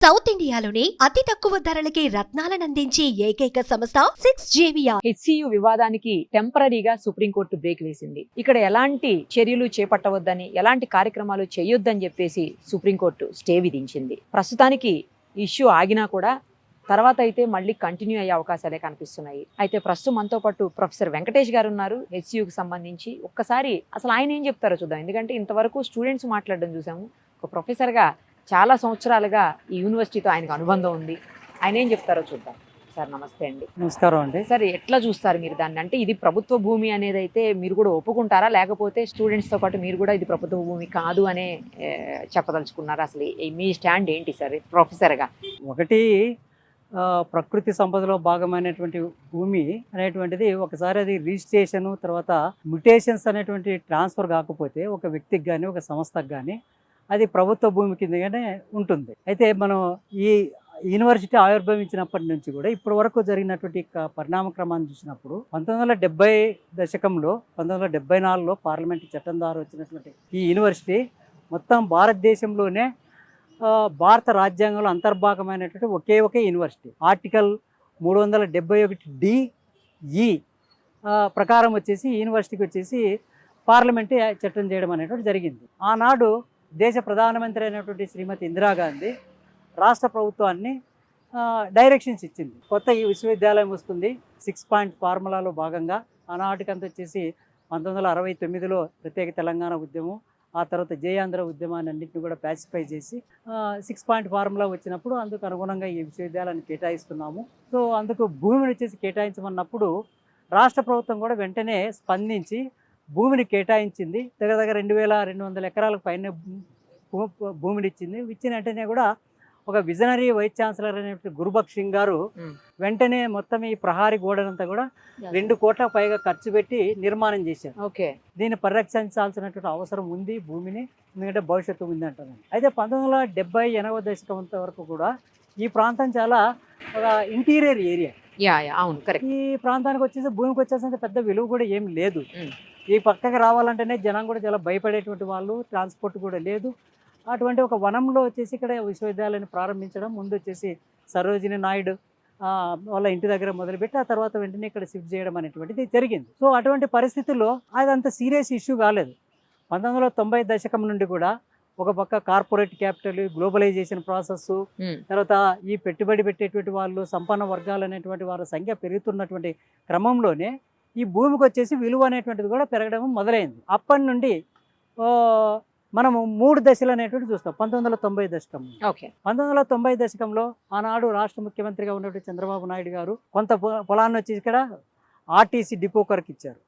South ఇండియాలోని అతి తక్కువ ధరలకి రత్నాలనందించే ఏకైక సంస్థ 6JVR. హెచ్సియు వివాదానికి టెంపరీగా సుప్రీంకోర్టు బ్రేక్ వేసింది. ఇక్కడ ఎలాంటి చర్యలు చేపట్టవద్దని, ఎలాంటి కార్యక్రమాలు చేయొద్దని చెప్పేసి సుప్రీంకోర్టు స్టే విధించింది. ప్రస్తుతానికి ఇష్యూ ఆగినా కూడా తర్వాత అయితే మళ్ళీ కంటిన్యూ అయ్యే అవకాశాలే కనిపిస్తున్నాయి. అయితే ప్రస్తుతం మనతో పాటు ప్రొఫెసర్ వెంకటేష్ గారు ఉన్నారు. హెచ్సియుకి సంబంధించి ఒక్కసారి అసలు ఆయన ఏం చెప్తారో చూద్దాం. ఎందుకంటే ఇంతవరకు స్టూడెంట్స్ మాట్లాడడం చూసాము. ఒక ప్రొఫెసర్గా చాలా సంవత్సరాలుగా ఈ యూనివర్సిటీతో ఆయనకు అనుబంధం ఉంది. ఆయన ఏం చెప్తారో చూద్దాం. సార్ నమస్తే అండి. నమస్కారం అండి. సార్ ఎట్లా చూస్తారు మీరు దాన్ని? అంటే ఇది ప్రభుత్వ భూమి అనేది అయితే మీరు కూడా ఒప్పుకుంటారా, లేకపోతే స్టూడెంట్స్తో పాటు మీరు కూడా ఇది ప్రభుత్వ భూమి కాదు అనే చెప్పదలుచుకున్నారా? అసలు మీ స్టాండ్ ఏంటి సార్ ప్రొఫెసర్గా? ఒకటి, ప్రకృతి సంపదలో భాగమైనటువంటి భూమి అనేటువంటిది ఒకసారి అది రిజిస్ట్రేషన్ తర్వాత మ్యుటేషన్స్ అనేటువంటి ట్రాన్స్ఫర్ కాకపోతే ఒక వ్యక్తికి కానీ ఒక సంస్థకు కానీ అది ప్రభుత్వ భూమి కిందగానే ఉంటుంది. అయితే మనం ఈ యూనివర్సిటీ ఆవిర్భవించినప్పటి నుంచి కూడా ఇప్పటి వరకు జరిగినటువంటి పరిణామ క్రమాన్ని చూసినప్పుడు 1970 దశకంలో 1974లో పార్లమెంట్ చట్టం ద్వారా వచ్చినటువంటి ఈ యూనివర్సిటీ మొత్తం భారతదేశంలోనే భారత రాజ్యాంగంలో అంతర్భాగమైనటువంటి ఒకే యూనివర్సిటీ. ఆర్టికల్ 371(d)(e) ప్రకారం వచ్చేసి యూనివర్సిటీకి వచ్చేసి పార్లమెంట్ చట్టం చేయడం అనేటువంటి జరిగింది. ఆనాడు దేశ ప్రధానమంత్రి అయినటువంటి శ్రీమతి ఇందిరాగాంధీ రాష్ట్ర ప్రభుత్వాన్ని డైరెక్షన్స్ ఇచ్చింది. కొత్త ఈ విశ్వవిద్యాలయం వస్తుంది 6 పాయింట్ ఫార్ములాలో భాగంగా. ఆనాటికంత వచ్చేసి 1969లో ప్రత్యేక తెలంగాణ ఉద్యమం, ఆ తర్వాత జయాంధ్ర ఉద్యమాన్ని అన్నింటినీ కూడా ప్యాసిఫై చేసి 6 పాయింట్ ఫార్ములా వచ్చినప్పుడు అందుకు అనుగుణంగా ఈ విశ్వవిద్యాలయాన్ని కేటాయిస్తున్నాము. సో అందుకు భూమిని వచ్చేసి కేటాయించమన్నప్పుడు రాష్ట్ర ప్రభుత్వం కూడా వెంటనే స్పందించి భూమిని కేటాయించింది. దగ్గర 2200 ఎకరాలకు పైన భూమిని ఇచ్చింది. ఇచ్చిన వెంటనే కూడా ఒక విజనరీ వైస్ ఛాన్సలర్ అనేటువంటి గురుబక్ష్ సింగ్ గారు వెంటనే మొత్తం ఈ ప్రహారీ గోడనంతా కూడా 2 కోట్ల పైగా ఖర్చు పెట్టి నిర్మాణం చేశారు. ఓకే, దీన్ని పరిరక్షించాల్సినటువంటి అవసరం ఉంది భూమిని, ఎందుకంటే భవిష్యత్తు ఉంది అంటారు. అయితే 1970-80 దశకం వరకు కూడా ఈ ప్రాంతం చాలా ఒక ఇంటీరియర్ ఏరియా. అవును, కరెక్ట్. ఈ ప్రాంతానికి వచ్చేసి భూమికి వచ్చేసి పెద్ద విలువ కూడా ఏం లేదు. ఈ పక్కకి రావాలంటేనే జనం కూడా చాలా భయపడేటువంటి వాళ్ళు, ట్రాన్స్పోర్ట్ కూడా లేదు. అటువంటి ఒక వనంలో వచ్చేసి ఇక్కడ విశ్వవిద్యాలయాన్ని ప్రారంభించడం, ముందు వచ్చేసి సరోజిని నాయుడు వాళ్ళ ఇంటి దగ్గర మొదలుపెట్టి ఆ తర్వాత వెంటనే ఇక్కడ షిఫ్ట్ చేయడం అనేటువంటిది జరిగింది. సో అటువంటి పరిస్థితుల్లో అది అంత సీరియస్ ఇష్యూ కాలేదు. 1990 దశకం నుండి కూడా ఒక పక్క కార్పొరేట్ క్యాపిటల్, గ్లోబలైజేషన్ ప్రాసెస్, తర్వాత ఈ పెట్టుబడి పెట్టేటువంటి వాళ్ళు, సంపన్న వర్గాలు అనేటువంటి వారి సంఖ్య పెరుగుతున్నటువంటి క్రమంలోనే ఈ భూమికి వచ్చేసి విలువ అనేటువంటిది కూడా పెరగడం మొదలైంది. అప్పటి నుండి మనము 3 దశలు అనేటువంటి చూస్తాం. 1990 దశకం. 1990 దశకంలో ఆనాడు రాష్ట్ర ముఖ్యమంత్రిగా ఉన్నటువంటి చంద్రబాబు నాయుడు గారు కొంత పొలాన్ని వచ్చేసి ఇక్కడ ఆర్టీసీ డిపో కొరకు ఇచ్చారు.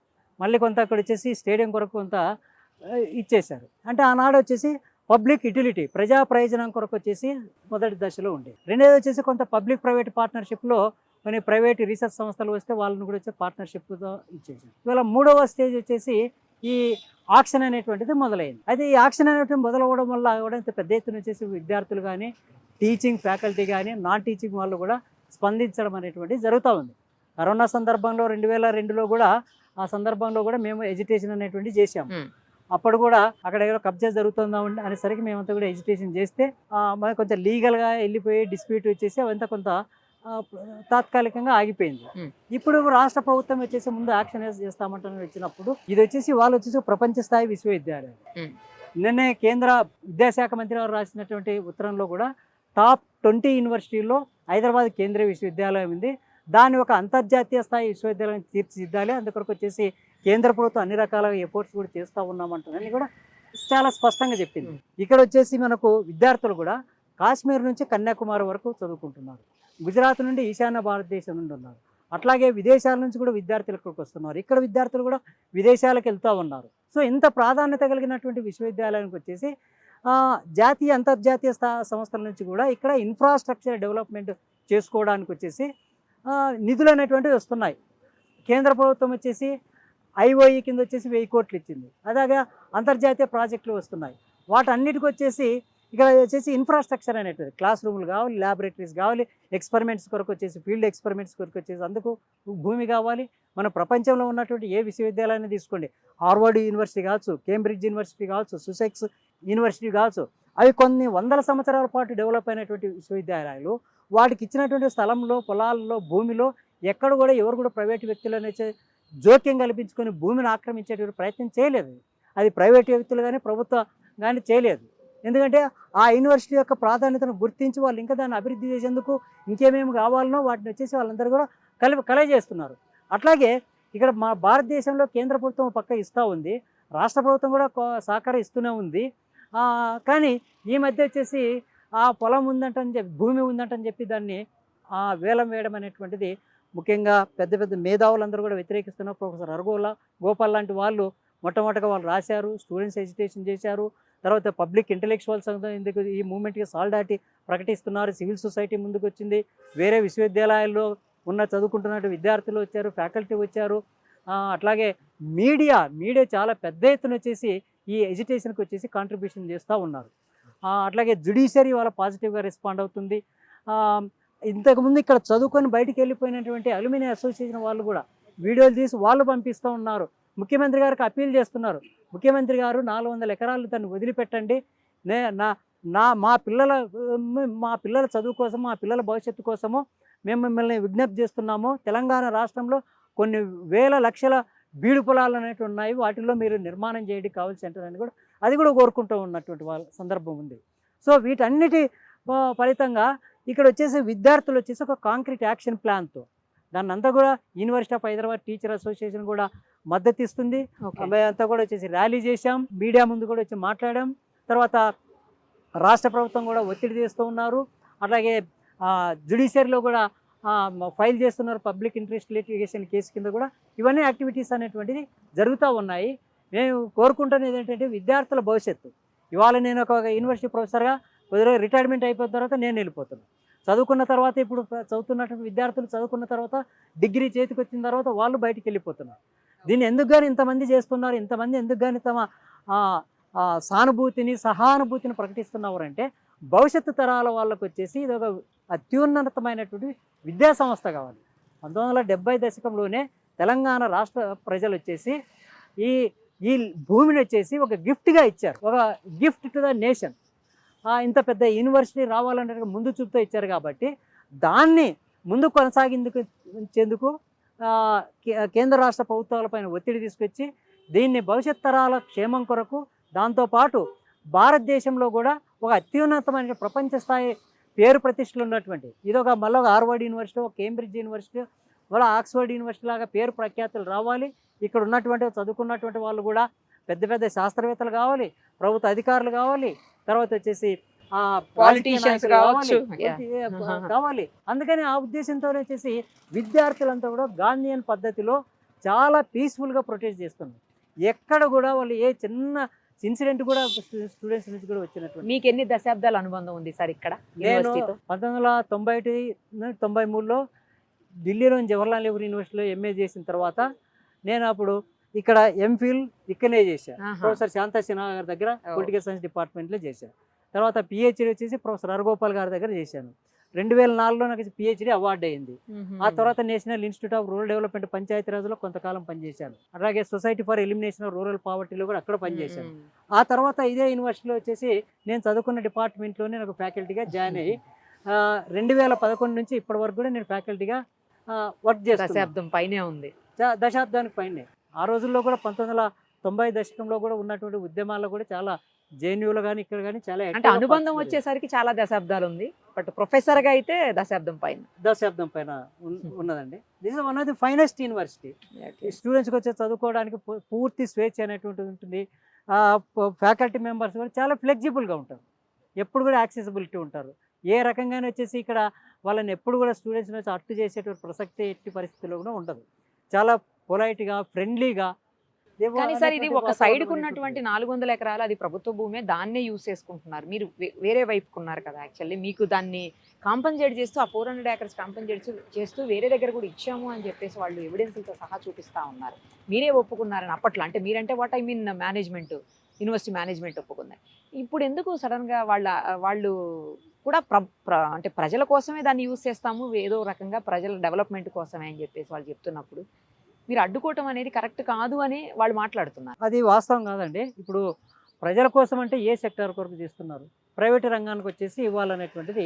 మళ్ళీ కొంత అక్కడ వచ్చేసి స్టేడియం కొరకు కొంత ఇచ్చేశారు. అంటే ఆనాడు వచ్చేసి పబ్లిక్ యుటిలిటీ, ప్రజా ప్రయోజనం కొరకు వచ్చేసి మొదటి దశలో ఉండేది. రెండోది వచ్చేసి కొంత పబ్లిక్ ప్రైవేట్ పార్ట్నర్షిప్లో కొన్ని ప్రైవేట్ రీసెర్చ్ సంస్థలు వస్తే వాళ్ళని కూడా వచ్చి పార్ట్నర్షిప్తో ఇచ్చేసారు. ఇవాళ 3వ స్టేజ్ వచ్చేసి ఈ ఆక్షన్ అనేటువంటిది మొదలైంది. అయితే ఈ ఆక్షన్ అనేటువంటి మొదలవడం వల్ల కూడా ఇంత పెద్ద ఎత్తున వచ్చేసి విద్యార్థులు కానీ, టీచింగ్ ఫ్యాకల్టీ కానీ, నాన్ టీచింగ్ వాళ్ళు కూడా స్పందించడం అనేటువంటిది జరుగుతూ ఉంది. కరోనా సందర్భంలో 2002లో కూడా ఆ సందర్భంలో కూడా మేము ఎడ్యుకేషన్ అనేటువంటిది చేసాము. అప్పుడు కూడా అక్కడ ఏదో కబ్జా జరుగుతుందా అనేసరికి మేమంతా కూడా ఎడ్యుకేషన్ చేస్తే మనకు కొంచెం లీగల్గా వెళ్ళిపోయి డిస్ప్యూట్ వచ్చేసి అవంతా కొంత తాత్కాలికంగా ఆగిపోయింది. ఇప్పుడు రాష్ట్ర ప్రభుత్వం వచ్చేసి ముందు యాక్షన్ చేస్తామంటే వచ్చినప్పుడు ఇది వచ్చేసి వాళ్ళు వచ్చేసి ప్రపంచ స్థాయి విశ్వవిద్యాలయం. నిన్నే కేంద్ర విద్యాశాఖ మంత్రి వారు రాసినటువంటి ఉత్తరంలో కూడా టాప్ 20 యూనివర్సిటీల్లో హైదరాబాద్ కేంద్రీయ విశ్వవిద్యాలయం ఉంది. దాన్ని ఒక అంతర్జాతీయ స్థాయి విశ్వవిద్యాలయం తీర్చిదిద్దాలి, అందుకొరకు వచ్చేసి కేంద్ర ప్రభుత్వం అన్ని రకాల ఎఫర్ట్స్ కూడా చేస్తూ ఉన్నామంటుందని కూడా చాలా స్పష్టంగా చెప్పింది. ఇక్కడ వచ్చేసి మనకు విద్యార్థులు కూడా కాశ్మీర్ నుంచి కన్యాకుమారి వరకు చదువుకుంటున్నారు. గుజరాత్ నుండి ఈశాన్య భారతదేశం నుండి ఉన్నారు. అట్లాగే విదేశాల నుంచి కూడా విద్యార్థులు ఇక్కడికి వస్తున్నారు. ఇక్కడ విద్యార్థులు కూడా విదేశాలకు వెళ్తూ ఉన్నారు. సో ఇంత ప్రాధాన్యత కలిగినటువంటి విశ్వవిద్యాలయానికి వచ్చేసి జాతీయ అంతర్జాతీయ సంస్థల నుంచి కూడా ఇక్కడ ఇన్ఫ్రాస్ట్రక్చర్ డెవలప్మెంట్ చేసుకోవడానికి వచ్చేసి నిధులు అనేటువంటివి వస్తున్నాయి. కేంద్ర ప్రభుత్వం వచ్చేసి IOE కింద వచ్చేసి 1000 కోట్లు ఇచ్చింది. అలాగే అంతర్జాతీయ ప్రాజెక్టులు వస్తున్నాయి. వాటన్నిటికి వచ్చేసి ఇక్కడ వచ్చేసి ఇన్ఫ్రాస్ట్రక్చర్ అనేటిది, క్లాస్ రూములు కావాలి, ల్యాబొరేటరీస్ కావాలి, ఎక్స్పెరిమెంట్స్ కొరకు వచ్చేసి ఫీల్డ్ ఎక్స్పెరిమెంట్స్ కొరకు వచ్చేసి అందుకు భూమి కావాలి. మన ప్రపంచంలో ఉన్నటువంటి ఏ విశ్వవిద్యాలయాన్ని తీసుకోండి, హార్వర్డ్ యూనివర్సిటీ కావచ్చు, కేంబ్రిడ్జ్ యూనివర్సిటీ కావచ్చు, సుసెక్స్ యూనివర్సిటీ కావచ్చు, అవి కొన్ని వందల సంవత్సరాల పాటు డెవలప్ అయినటువంటి విశ్వవిద్యాలయాలు. వాటికి ఇచ్చినటువంటి స్థలంలో, పొలాల్లో, భూమిలో ఎక్కడ కూడా ఎవరు కూడా ప్రైవేటు వ్యక్తులనే జోక్యం కల్పించుకొని భూమిని ఆక్రమించేటువంటి ప్రయత్నం చేయలేదు. అది ప్రైవేటు వ్యక్తులు కానీ ప్రభుత్వం కానీ చేయలేదు. ఎందుకంటే ఆ యూనివర్సిటీ యొక్క ప్రాధాన్యతను గుర్తించి వాళ్ళు ఇంకా దాన్ని అభివృద్ధి చేసేందుకు ఇంకేమేమి కావాలనో వాటిని వచ్చేసి వాళ్ళందరూ కూడా కలగజేస్తున్నారు. అట్లాగే ఇక్కడ మా భారతదేశంలో కేంద్ర ప్రభుత్వం పక్క ఇస్తూ ఉంది, రాష్ట్ర ప్రభుత్వం కూడా సహకారం ఇస్తూనే ఉంది. కానీ ఈ మధ్య వచ్చేసి ఆ పొలం ఉందంటని చెప్పి, భూమి ఉందంటని చెప్పి దాన్ని వేలం వేయడం అనేటువంటిది ముఖ్యంగా పెద్ద పెద్ద మేధావులందరూ కూడా వ్యతిరేకిస్తున్నారు. ప్రొఫెసర్ గోపాల్ లాంటి వాళ్ళు మొట్టమొదటిగా వాళ్ళు రాశారు, స్టూడెంట్స్ ఎడ్యుకేషన్ చేశారు. తర్వాత పబ్లిక్ ఇంటలెక్చువల్స్ ఇందుకు ఈ మూమెంట్కి సాలిడారిటీ ప్రకటిస్తున్నారు. సివిల్ సొసైటీ ముందుకు వచ్చింది. వేరే విశ్వవిద్యాలయాల్లో ఉన్న చదువుకుంటున్నట్టు విద్యార్థులు వచ్చారు, ఫ్యాకల్టీ వచ్చారు. అట్లాగే మీడియా చాలా పెద్ద ఎత్తున వచ్చేసి ఈ ఎడ్యుకేషన్కి వచ్చేసి కాంట్రిబ్యూషన్ చేస్తూ ఉన్నారు. అట్లాగే జ్యుడిషియరీ వాళ్ళ పాజిటివ్గా రెస్పాండ్ అవుతుంది. ఇంతకుముందు ఇక్కడ చదువుకొని బయటికి వెళ్ళిపోయినటువంటి అల్యూమినియం అసోసియేషన్ వాళ్ళు కూడా వీడియోలు తీసి వాళ్ళు పంపిస్తూ ఉన్నారు. ముఖ్యమంత్రి గారికి అప్పీల్ చేస్తున్నారు. ముఖ్యమంత్రి గారు 400 ఎకరాలు దాన్ని వదిలిపెట్టండి, మా పిల్లల చదువు కోసం, మా పిల్లల భవిష్యత్తు కోసము మేము మిమ్మల్ని విజ్ఞప్తి చేస్తున్నాము. తెలంగాణ రాష్ట్రంలో కొన్ని వేల లక్షల బీడు పొలాలు అనేవి ఉన్నాయి, వాటిల్లో మీరు నిర్మాణం చేయడానికి కావాల్సి ఉంటుందని కూడా అది కూడా కోరుకుంటూ ఉన్నటువంటి వాళ్ళ సందర్భం ఉంది. సో వీటన్నిటి ఫలితంగా ఇక్కడ వచ్చేసి విద్యార్థులు వచ్చేసి ఒక కాంక్రీట్ యాక్షన్ ప్లాన్తో దాన్ని అంతా కూడా university of Hyderabad teacher association కూడా మద్దతు ఇస్తుంది. అంతా కూడా వచ్చేసి ర్యాలీ చేశాం, మీడియా ముందు కూడా వచ్చి మాట్లాడాం. తర్వాత రాష్ట్ర ప్రభుత్వం కూడా ఒత్తిడి చేస్తూ ఉన్నారు. అట్లాగే జ్యుడిషియరీలో కూడా ఫైల్ చేస్తున్నారు, పబ్లిక్ ఇంట్రెస్ట్ లిటిగేషన్ కేసు కింద కూడా. ఇవన్నీ యాక్టివిటీస్ అనేటువంటిది జరుగుతూ ఉన్నాయి. మేము కోరుకుంటున్నది ఏంటంటే విద్యార్థుల భవిష్యత్తు. ఇవాళ నేను ఒక యూనివర్సిటీ ప్రొఫెసర్గా కొద్దిగా రిటైర్మెంట్ అయిపోయిన తర్వాత నేను వెళ్ళిపోతున్నాను. చదువుకున్న తర్వాత ఇప్పుడు చదువుతున్నటువంటి విద్యార్థులు చదువుకున్న తర్వాత డిగ్రీ చేతికి వచ్చిన తర్వాత వాళ్ళు బయటికి వెళ్ళిపోతున్నారు. దీన్ని ఎందుకు కానీ ఇంతమంది చేస్తున్నారు, ఇంతమంది ఎందుకు కానీ తమ సానుభూతిని, సహానుభూతిని ప్రకటిస్తున్నారు భవిష్యత్తు తరాల వాళ్ళకు వచ్చేసి ఇది ఒక అత్యున్నతమైనటువంటి విద్యా సంస్థ కావాలి. 1970 దశకంలోనే తెలంగాణ రాష్ట్ర ప్రజలు వచ్చేసి ఈ భూమిని వచ్చేసి ఒక గిఫ్ట్గా ఇచ్చారు, ఒక గిఫ్ట్ టు ద నేషన్. ఇంత పెద్ద యూనివర్సిటీ రావాలంటే ముందు చూపుతో ఇచ్చారు కాబట్టి దాన్ని ముందు కొనసాగించేందుకు కేంద్ర రాష్ట్ర ప్రభుత్వాలపైన ఒత్తిడి తీసుకొచ్చి దీన్ని భవిష్యత్ తరాల క్షేమం కొరకు, దాంతోపాటు భారతదేశంలో కూడా ఒక అత్యున్నతమైన ప్రపంచ స్థాయి పేరు ప్రతిష్టలు ఉన్నటువంటి మళ్ళీ ఒక హార్వర్డ్ యూనివర్సిటీ, ఒక కేంబ్రిడ్జ్ యూనివర్సిటీ, మళ్ళీ ఆక్స్ఫర్డ్ యూనివర్సిటీ లాగా పేరు ప్రఖ్యాతులు రావాలి. ఇక్కడ ఉన్నటువంటి చదువుకున్నటువంటి వాళ్ళు కూడా పెద్ద పెద్ద శాస్త్రవేత్తలు కావాలి, ప్రభుత్వ అధికారులు కావాలి, తర్వాత వచ్చేసి పాలిటీషియన్స్ కావాలి. అందుకని ఆ ఉద్దేశంతో వచ్చేసి విద్యార్థులంతా కూడా గాంధీయన్ పద్ధతిలో చాలా పీస్ఫుల్గా ప్రొటెస్ట్ చేస్తున్నారు. ఎక్కడ కూడా వాళ్ళు ఏ చిన్న ఇన్సిడెంట్ కూడా స్టూడెంట్స్ నుంచి కూడా వచ్చినట్టు. మీకు ఎన్ని దశాబ్దాల అనుబంధం ఉంది సార్ ఇక్కడ? నేను 1991-93లో ఢిల్లీలోని జవహర్లాల్ నెహ్రూ యూనివర్సిటీలో ఎంఏ చేసిన తర్వాత నేను అప్పుడు ఇక్కడ ఎంఫిల్ ఇక్కడనే చేశాను. ప్రొఫెసర్ శాంతా సిన్హా గారి దగ్గర పొలిటికల్ సైన్స్ డిపార్ట్మెంట్లో చేశాను. తర్వాత పిహెచ్డీ వచ్చేసి ప్రొఫెసర్ హరగోపాల్ గారి దగ్గర చేశాను. 2004లో నాకు పిహెచ్డీ అవార్డు అయింది. ఆ తర్వాత National Institute of Rural Development పంచాయతీరాజ్లో కొంతకాలం పనిచేశాను. అలాగే Society for Elimination of Rural పావర్టీలో కూడా అక్కడ పనిచేశాను. ఆ తర్వాత ఇదే యూనివర్సిటీలో వచ్చేసి నేను చదువుకున్న డిపార్ట్మెంట్లోనే నాకు ఫ్యాకల్టీగా జాయిన్ అయ్యి 2011 నుంచి ఇప్పటి వరకు కూడా నేను ఫ్యాకల్టీగా వర్క్ చేస్తాను. దశాబ్దం పైనే ఉంది, దశాబ్దానికి పైనే. ఆ రోజుల్లో కూడా 1990 దశకంలో కూడా ఉన్నటువంటి ఉద్యమాల్లో కూడా చాలా జేఎన్యూలో కానీ ఇక్కడ కానీ చాలా అంటే అనుబంధం వచ్చేసరికి చాలా దశాబ్దాలు ఉంది. బట్ ప్రొఫెసర్గా అయితే దశాబ్దం పైన ఉన్నదండి. This is one of the finest university. స్టూడెంట్స్కి వచ్చి చదువుకోవడానికి పూర్తి స్వేచ్ఛ అనేటువంటి ఉంటుంది. ఫ్యాకల్టీ మెంబర్స్ కూడా చాలా ఫ్లెక్సిబుల్గా ఉంటారు, ఎప్పుడు కూడా యాక్సెసిబిలిటీ ఉంటారు. ఏ రకంగానే వచ్చేసి ఇక్కడ వాళ్ళని ఎప్పుడు కూడా స్టూడెంట్స్ని వచ్చి అట్టు చేసేటువంటి ప్రసక్తి ఎట్టి పరిస్థితుల్లో కూడా ఉండదు. చాలా పొలైట్గా, ఫ్రెండ్లీగా. కానీ సార్ ఇది ఒక సైడ్కు ఉన్నటువంటి 400 ఎకరాలు అది ప్రభుత్వ భూమే, దాన్నే యూజ్ చేసుకుంటున్నారు. మీరు వేరే వైపుకున్నారు కదా, యాక్చువల్లీ మీకు దాన్ని కాంపన్సేట్ చేస్తూ ఆ 400 acres కాంపన్సేట్ చేస్తూ వేరే దగ్గర కూడా ఇచ్చాము అని చెప్పేసి వాళ్ళు ఎవిడెన్స్లతో సహా చూపిస్తూ ఉన్నారు. మీరే ఒప్పుకున్నారని అప్పట్లో, అంటే మీరంటే what I mean management, university management ఒప్పుకున్నారు. ఇప్పుడు ఎందుకు సడన్గా వాళ్ళు కూడా అంటే ప్రజల కోసమే దాన్ని యూజ్ చేస్తాము, ఏదో రకంగా ప్రజల డెవలప్మెంట్ కోసమే అని చెప్పేసి వాళ్ళు చెప్తున్నప్పుడు మీరు అడ్డుకోవటం అనేది కరెక్ట్ కాదు అని వాళ్ళు మాట్లాడుతున్నారు. అది వాస్తవం కాదండి. ఇప్పుడు ప్రజల కోసం అంటే ఏ సెక్టార్ కొరకు చేస్తున్నారు? ప్రైవేట్ రంగానికి వచ్చేసి ఇవ్వాలనేటువంటిది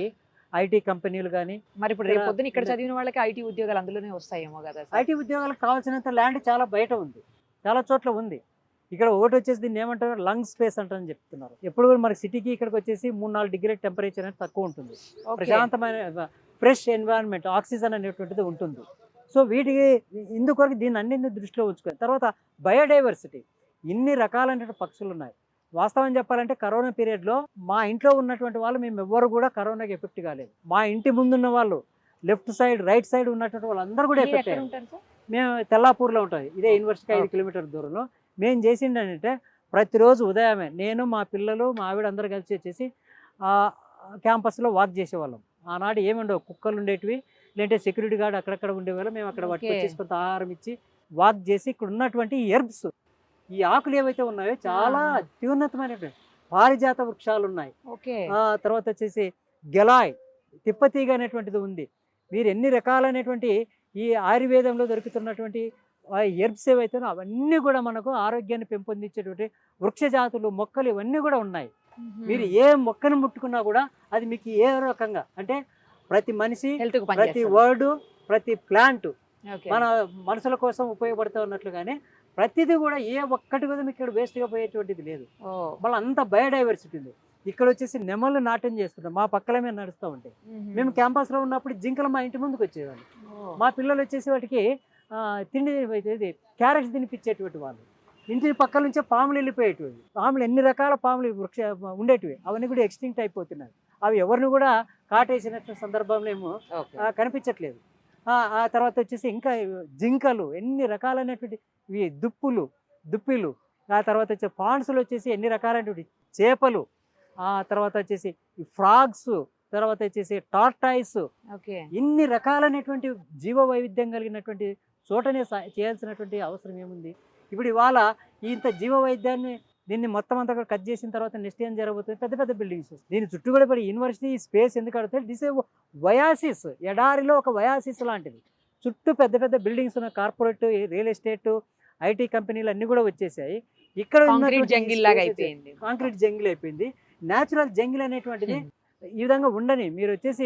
ఐటీ కంపెనీలు కానీ, మరి ఇప్పుడు రేపు పొద్దున ఇక్కడ చదివిన వాళ్ళకి ఐటీ ఉద్యోగాలు అందులోనే వస్తాయేమో కదా సార్? ఐటీ ఉద్యోగాలకు కావాల్సినంత ల్యాండ్ చాలా బయట ఉంది, చాలా చోట్ల ఉంది. ఇక్కడ ఒకటి వచ్చేసి దీన్ని ఏమంటారు, లంగ్ స్పేస్ అంటారని చెప్తున్నారు. ఎప్పుడు కూడా మనకి సిటీకి ఇక్కడికి వచ్చేసి 3-4 డిగ్రీ టెంపరేచర్ అనేది తక్కువ ఉంటుంది. Okay. ప్రశాంతమైన ఫ్రెష్ ఎన్వైరన్మెంట్, ఆక్సిజన్ అనేటువంటిది ఉంటుంది. సో వీటికి ఇందుకొరకు దీన్ని అన్నింటిని దృష్టిలో ఉంచుకొని, తర్వాత బయోడైవర్సిటీ, ఇన్ని రకాలైనటువంటి పక్షులు ఉన్నాయి. వాస్తవం చెప్పాలంటే కరోనా పీరియడ్లో మా ఇంట్లో ఉన్నటువంటి వాళ్ళు మేము ఎవ్వరు కూడా కరోనాకి ఎఫెక్ట్ కాలేదు. మా ఇంటి ముందున్న వాళ్ళు లెఫ్ట్ సైడ్, రైట్ సైడ్ ఉన్నటువంటి వాళ్ళందరూ కూడా మీరు ఎఫెక్ట్ ఎక్కడ అయ్యారు. ఉంటారు సార్? మేము తెల్లాపూర్లో ఉంటుంది, ఇదే యూనివర్సిటీకి 5 కిలోమీటర్ల దూరంలో. మేము చేసింది ఏంటంటే ప్రతిరోజు ఉదయమే నేను, మా పిల్లలు, మా ఆవిడ అందరూ కలిసి వచ్చేసి క్యాంపస్లో వాక్ చేసేవాళ్ళం. ఆనాడు ఏముండవు, కుక్కలు ఉండేటివి, లేదంటే సెక్యూరిటీ గార్డ్ అక్కడక్కడ ఉండేవాళ్ళం. మేము అక్కడ పట్టుకొచ్చేసి కొంత ఆహారం ఇచ్చి వాక్ చేసి ఇక్కడ ఉన్నటువంటి ఎర్బ్స్, ఈ ఆకులు ఏవైతే ఉన్నాయో చాలా అత్యున్నతమైనటువంటి పారిజాత వృక్షాలు ఉన్నాయి. ఓకే. తర్వాత వచ్చేసి గెలాయ్, తిప్పతీగ అనేటువంటిది ఉంది. మీరు ఎన్ని రకాలైనటువంటి ఈ ఆయుర్వేదంలో దొరుకుతున్నటువంటి ఎర్బ్స్ ఏవైతే అవన్నీ కూడా మనకు ఆరోగ్యాన్ని పెంపొందించేటువంటి వృక్ష జాతులు, మొక్కలు ఇవన్నీ కూడా ఉన్నాయి. మీరు ఏ మొక్కను ముట్టుకున్నా కూడా అది మీకు ఏ రకంగా అంటే ప్రతి మనిషి, హెల్త్ కు ప్రతి వర్డ్, ప్రతి ప్లాంట్ ఓకే. మన మనుషుల కోసం ఉపయోగపడుతూ ఉన్నట్లుగానే ప్రతిదీ కూడా ఏ ఒక్కటి కూడా మీకు ఇక్కడ వేస్ట్గా పోయేటువంటిది లేదు. ఓ. మళ్ళీ అంత బయోడైవర్సిటీ ఉంది. ఇక్కడ వచ్చేసి నెమళ్ళు నాట్యం చేస్తుంటాం, మా పక్కల మేము నడుస్తూ ఉంటాయి. మేము క్యాంపస్లో ఉన్నప్పుడు జింకలు మా ఇంటి ముందుకు వచ్చేవాళ్ళు. ఓ. మా పిల్లలు వచ్చేసి వాటికి తిండి ఇది క్యారెట్స్ తినిపించేటువంటి వాళ్ళు. ఇంటి పక్కల నుంచే పాములు వెళ్ళిపోయేటివి. పాములు ఎన్ని రకాల పాములు వృక్ష ఉండేటివి, అవన్నీ కూడా ఎక్స్టింక్ట్ అయిపోతున్నాయి. అవి ఎవరిని కూడా కాటేసినటువంటి సందర్భంలో ఏమో ఓకే. కనిపించట్లేదు. ఆ తర్వాత వచ్చేసి ఇంకా జింకలు, ఎన్ని రకాలైనటువంటి ఇవి దుప్పిలు, ఆ తర్వాత వచ్చే పాండ్స్లో వచ్చేసి ఎన్ని రకాలైనటువంటి చేపలు, ఆ తర్వాత వచ్చేసి ఈ ఫ్రాగ్స్, తర్వాత వచ్చేసి టార్టాయిస్, ఓకే. ఇన్ని రకాలైనటువంటి జీవ వైవిధ్యం కలిగినటువంటి చోటనే చేయాల్సినటువంటి అవసరం ఏముంది? ఇప్పుడు ఇవాళ ఇంత జీవ వైవిధ్యాన్ని దీన్ని మొత్తం అంతా కూడా కట్ చేసిన తర్వాత నెక్స్ట్ ఏం జరగబోతుంది? పెద్ద పెద్ద బిల్డింగ్స్. దీని చుట్టూ కూడా పడి యూనివర్సిటీ స్పేస్ ఎందుకు అడితే దిస్ ఏ వయాసిస్, ఎడారిలో ఒక వయాసిస్ లాంటిది. చుట్టూ పెద్ద పెద్ద బిల్డింగ్స్ ఉన్న కార్పొరేట్, రియల్ ఎస్టేట్, ఐటీ కంపెనీలు అన్నీ కూడా వచ్చేసాయి. ఇక్కడ కాంక్రీట్ జంగిల్ లాగా అయిపోయింది. కాంక్రీట్ జంగిల్ అయిపోయింది. న్యాచురల్ జంగిల్ అనేటువంటిది ఈ విధంగా ఉండని మీరు వచ్చేసి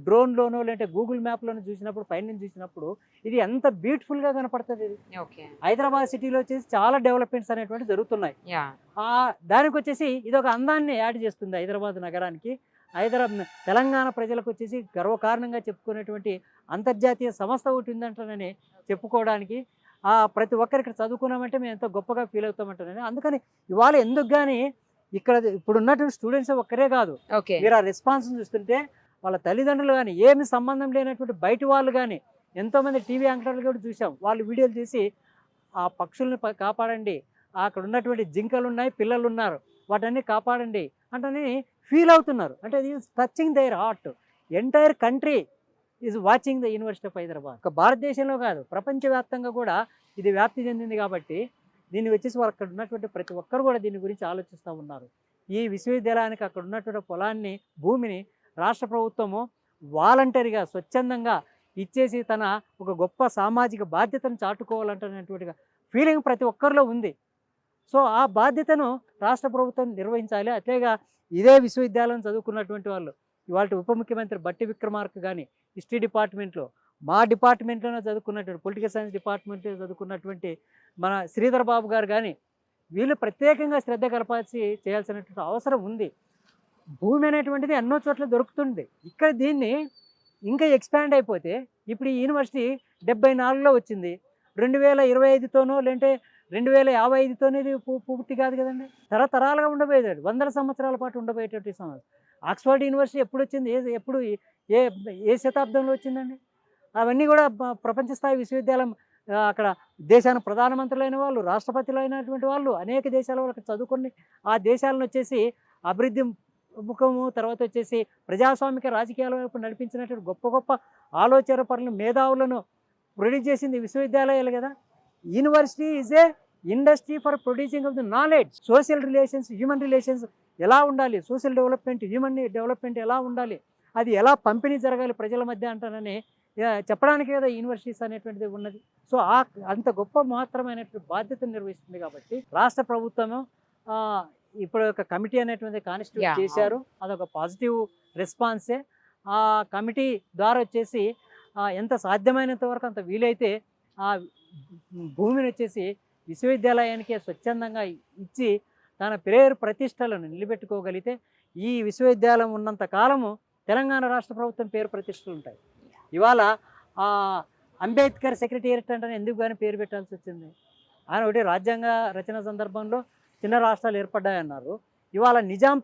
డ్రోన్లోనో లేదంటే గూగుల్ మ్యాప్లోనో చూసినప్పుడు, పైన చూసినప్పుడు ఇది ఎంత బ్యూటిఫుల్గా కనపడుతుంది. ఇది ఓకే. హైదరాబాద్ సిటీలో వచ్చేసి చాలా డెవలప్మెంట్స్ అనేటువంటి జరుగుతున్నాయి. యా. దానికి వచ్చేసి ఇది ఒక అందాన్ని యాడ్ చేస్తుంది హైదరాబాద్ నగరానికి. తెలంగాణ ప్రజలకు వచ్చేసి గర్వకారణంగా చెప్పుకునేటువంటి అంతర్జాతీయ సంస్థ ఒకటి ఉందంటానని చెప్పుకోవడానికి, ప్రతి ఒక్కరు ఇక్కడ చదువుకున్నామంటే మేము ఎంతో గొప్పగా ఫీల్ అవుతామంటానని. అందుకని ఇవాళ ఎందుకు కానీ ఇక్కడ ఇప్పుడు ఉన్నటువంటి స్టూడెంట్స్ ఒక్కరే కాదు, ఓకే. మీరు ఆ రెస్పాన్స్ చూస్తుంటే వాళ్ళ తల్లిదండ్రులు కానీ, ఏమి సంబంధం లేనటువంటి బయట వాళ్ళు కానీ, ఎంతోమంది టీవీ యాంకర్లు కూడా చూసాం, వాళ్ళు వీడియోలు తీసి ఆ పక్షుల్ని కాపాడండి, అక్కడ ఉన్నటువంటి జింకలు ఉన్నాయి, పిల్లలు ఉన్నారు, వాటన్ని కాపాడండి అంటే ఫీల్ అవుతున్నారు. అంటే ఇది touching their heart. Entire country is watching the university of Hyderabad. ఒక భారతదేశంలో కాదు, ప్రపంచవ్యాప్తంగా కూడా ఇది వ్యాప్తి చెందింది. కాబట్టి దీన్ని వచ్చేసి వాళ్ళు అక్కడ ఉన్నటువంటి ప్రతి ఒక్కరు కూడా దీని గురించి ఆలోచిస్తూ ఉన్నారు. ఈ విశ్వవిద్యాలయానికి అక్కడ ఉన్నటువంటి పొలాన్ని, భూమిని రాష్ట్ర ప్రభుత్వము వాలంటరీగా, స్వచ్ఛందంగా ఇచ్చేసి తన ఒక గొప్ప సామాజిక బాధ్యతను చాటుకోవాలంటున్నటువంటి ఫీలింగ్ ప్రతి ఒక్కరిలో ఉంది. సో ఆ బాధ్యతను రాష్ట్ర ప్రభుత్వం నిర్వహించాలి. అట్లేగా ఇదే విశ్వవిద్యాలయం చదువుకున్నటువంటి వాళ్ళు, ఇవాళ ఉప ముఖ్యమంత్రి బట్టి విక్రమార్క కానీ హిస్టరీ డిపార్ట్మెంట్లో, మా డిపార్ట్మెంట్లోనే చదువుకున్నటువంటి పొలిటికల్ సైన్స్ డిపార్ట్మెంట్లో చదువుకున్నటువంటి మన శ్రీధర్ బాబు గారు కానీ, వీళ్ళు ప్రత్యేకంగా శ్రద్ధ చేయాల్సినటువంటి అవసరం ఉంది. భూమి అనేటువంటిది ఎన్నో చోట్ల దొరుకుతుంది. ఇక్కడ దీన్ని ఇంకా ఎక్స్పాండ్ అయిపోతే, ఇప్పుడు ఈ యూనివర్సిటీ 74లో వచ్చింది, 2025తోనో లేదంటే 2055తోనే ఇది పూర్తి కాదు కదండి. తరతరాలుగా ఉండబోయేది, 100 సంవత్సరాల పాటు ఉండబోయేటువంటి సమస్య. ఆక్స్ఫర్డ్ యూనివర్సిటీ ఎప్పుడు వచ్చింది, ఎప్పుడు ఏ శతాబ్దంలో వచ్చిందండి? అవన్నీ కూడా ప్రపంచ స్థాయి విశ్వవిద్యాలయం. అక్కడ దేశానికి ప్రధానమంత్రులైన వాళ్ళు, రాష్ట్రపతులు అయినటువంటి వాళ్ళు, అనేక దేశాల వాళ్ళకి చదువుకొని ఆ దేశాలను వచ్చేసి అభివృద్ధి ముఖము, తర్వాత వచ్చేసి ప్రజాస్వామిక రాజకీయాల వైపు నడిపించినటువంటి గొప్ప గొప్ప ఆలోచన పరులను, మేధావులను ప్రొడ్యూస్ చేసింది విశ్వవిద్యాలయాలు కదా. University is a industry for producing of the knowledge. Social relations, human relations ఎలా ఉండాలి, సోషల్ డెవలప్మెంట్, హ్యూమన్ డెవలప్మెంట్ ఎలా ఉండాలి, అది ఎలా పంపిణీ జరగాలి ప్రజల మధ్య అంటానని చెప్పడానికి కదా యూనివర్సిటీస్ అనేటువంటిది ఉన్నది. సో అంత గొప్ప మాత్రమైనటువంటి బాధ్యతను నిర్వహిస్తుంది. కాబట్టి రాష్ట్ర ప్రభుత్వము ఇప్పుడు ఒక కమిటీ అనేటువంటి కాన్స్టిట్యూట్ Yeah, చేశారు. అదొక పాజిటివ్ రెస్పాన్సే. ఆ కమిటీ ద్వారా వచ్చేసి ఎంత సాధ్యమైనంత వరకు అంత వీలైతే ఆ భూమిని వచ్చేసి విశ్వవిద్యాలయానికి స్వచ్ఛందంగా ఇచ్చి తన పేరు ప్రతిష్టలను నిలబెట్టుకోగలిగితే ఈ విశ్వవిద్యాలయం ఉన్నంత కాలము తెలంగాణ రాష్ట్ర ప్రభుత్వం పేరు ప్రతిష్టలు ఉంటాయి. ఇవాళ అంబేద్కర్ సెక్రటేరియట్ అంటే ఎందుకు కానీ పేరు పెట్టాల్సి వచ్చింది? ఆయన ఒకటి రాజ్యాంగ రచన సందర్భంలో చిన్న రాష్ట్రాలు ఏర్పడ్డాయన్నారు. ఇవాళ నిజాం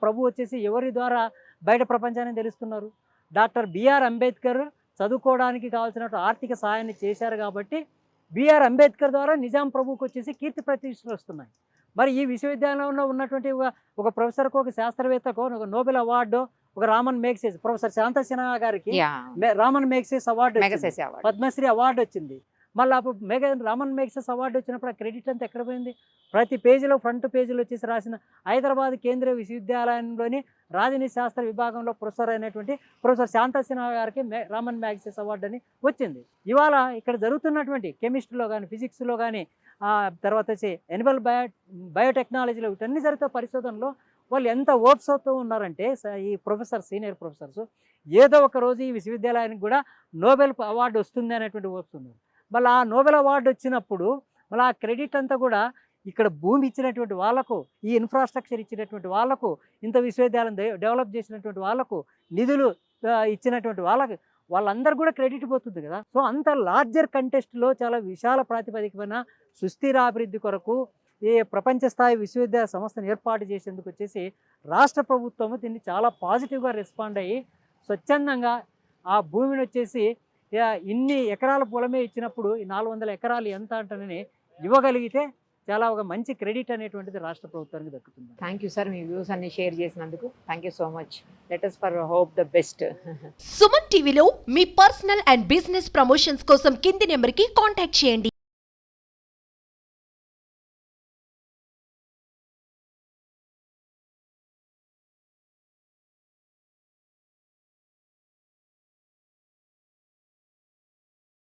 ప్రభు వచ్చేసి ఎవరి ద్వారా బయట ప్రపంచాన్ని తెలుస్తున్నారు? డాక్టర్ బిఆర్ అంబేద్కర్ చదువుకోవడానికి కావాల్సిన ఆర్థిక సహాయాన్ని చేశారు కాబట్టి బిఆర్ అంబేద్కర్ ద్వారా నిజాం ప్రభుకి వచ్చేసి కీర్తి ప్రతిష్టలు వస్తున్నాయి. మరి ఈ విశ్వవిద్యాలయంలో ఉన్నటువంటి ఒక ప్రొఫెసర్కు, ఒక శాస్త్రవేత్తకు ఒక నోబెల్ అవార్డు, ఒక రామన్ మేగ్సెస్ ప్రొఫెసర్ శాంత సిన్హా గారికి రామన్ మేగ్సెస్ అవార్డు, పద్మశ్రీ అవార్డు వచ్చింది. మళ్ళీ అప్పుడు రామన్ మేగ్సెస్ అవార్డు వచ్చినప్పుడు ఆ క్రెడిట్ అంతా ఎక్కడ పోయింది? ప్రతి పేజీలో ఫ్రంట్ పేజీలో వచ్చేసి రాసిన హైదరాబాద్ కేంద్రీయ విశ్వవిద్యాలయంలోని రాజనీతి శాస్త్ర విభాగంలో ప్రొఫెసర్ అయినటువంటి ప్రొఫెసర్ శాంత సిన్హా గారికి రామన్ మ్యాగ్సెస్ అవార్డు అని వచ్చింది. ఇవాళ ఇక్కడ జరుగుతున్నటువంటి కెమిస్ట్రీలో కానీ, ఫిజిక్స్లో కానీ, తర్వాత వచ్చి ఎనిమల్ బయోటెక్నాలజీలో వీటన్ని జరుగుతున్న పరిశోధనలో వాళ్ళు ఎంత ఓప్స్తో ఉన్నారంటే ఈ సీనియర్ ప్రొఫెసర్స్ ఏదో ఒక రోజు ఈ విశ్వవిద్యాలయానికి కూడా నోబెల్ అవార్డు వస్తుంది అనేటువంటి ఓప్స్ ఉన్నారు. మళ్ళీ ఆ నోబెల్ అవార్డు వచ్చినప్పుడు మళ్ళీ ఆ క్రెడిట్ అంతా కూడా ఇక్కడ భూమి ఇచ్చినటువంటి వాళ్ళకు, ఈ ఇన్ఫ్రాస్ట్రక్చర్ ఇచ్చినటువంటి వాళ్ళకు, ఇంత విశ్వవిద్యాలయం డెవలప్ చేసినటువంటి వాళ్ళకు, నిధులు ఇచ్చినటువంటి వాళ్ళందరూ కూడా క్రెడిట్ పోతుంది కదా. సో అంత లార్జర్ కంటెస్ట్లో చాలా విశాల ప్రాతిపదికమైన సుస్థిరాభివృద్ధి కొరకు ఈ ప్రపంచ స్థాయి విశ్వవిద్యాలయ సంస్థను ఏర్పాటు చేసేందుకు వచ్చేసి రాష్ట్ర ప్రభుత్వము దీన్ని చాలా పాజిటివ్గా రెస్పాండ్ అయ్యి స్వచ్ఛందంగా ఆ భూమిని వచ్చేసి ఇన్ని ఎకరాల పొలమే ఇచ్చినప్పుడు ఈ 400 ఎకరాలు ఎంత అంటనని ఇవ్వగలిగితే చాలా ఒక మంచి క్రెడిట్ అనేటువంటిది రాష్ట్ర ప్రభుత్వానికి దక్కుతుంది. Thank you sir, me views అన్ని షేర్ చేసినందుకు. Thank you so much. Let us for hope the best. Suman టీవీలో మీ పర్సనల్ అండ్ బిజినెస్ ప్రమోషన్స్ కోసం కింది నెంబర్కి కాంటాక్ట్ చేయండి.